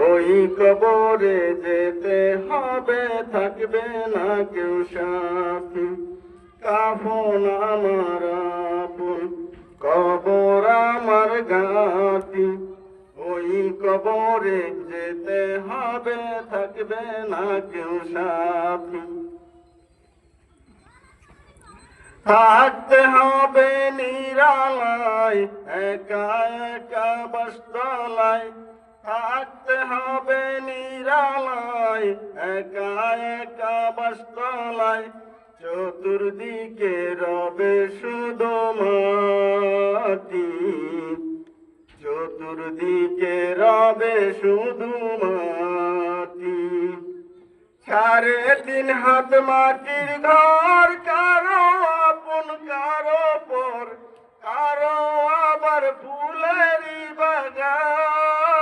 ওই কবরে যেতে হবে, থাকবে না কেউ সাথী। কাফন আমার আপন, কবর আমার গাতি। ওই কবরে যেতে হবে, থাকবে না কেউ সাথী। থাকতে হবে নিরালায়, একা একা বাসতলায়। থাকতে হবে নিরালায়, একা একা বাসতলায়। চতুর্দিকে রবে শুধু মাটি, চতুর্দিকে রবে শুধু মাটি। 3.5 হাত মাটির ঘর, কারো আপন কারো পর, কারো আবার ফুলেরই বাগান,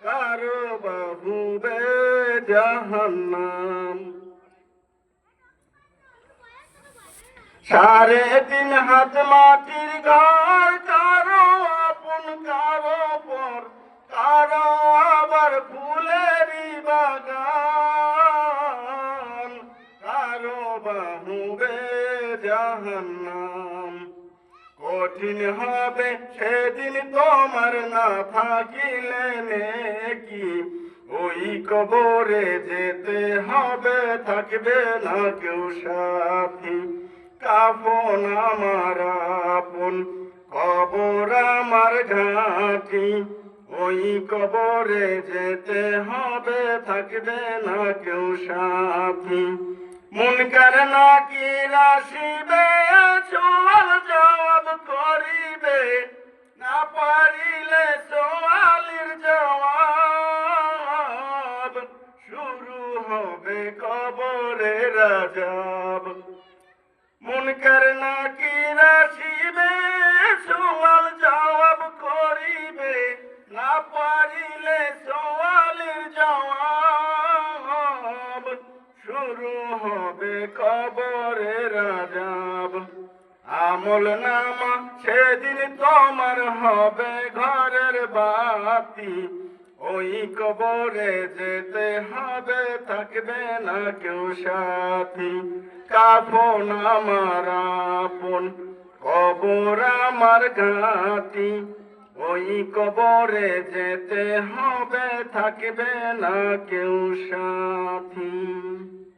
কারো বাহুবে জাহান্নাম। 3.5 হাত মাটির ঘর, কারো আপন কারো পর, কারো আবার ফুলেরই বাগান, কারো বাহুবে জাহান্নাম। কঠিন হবে সেদিন তোমার না থাকিলে নেকি, ওই কবরে যেতে হবে, থাকবে না কেউ সাথী। কাফন আমার আপন, কবর আমার ঘাটি। ওই কবরে যেতে হবে, থাকবে না কেউ সাথী। মুনকার নাকির আসিবে, সওয়াল জবাব করিবে। না পারিলে সওয়ালের জবাব, শুরু হবে কবরের আযাব। মুনকার নাকির আসিবে, সওয়াল জবাব করিবে। না পারিলে সওয়ালের জবাব, শুরু হবে কবরের আযাব। আমল নামা সেদিন তোমার হবে ঘরের বাতি। ওই কবরে যেতে হবে, থাকবে না কেউ সাথী। কাফন আমার আপন, কবর আমার ঘাটি। ওই কবরে যেতে হবে, থাকবে না কেউ সাথী।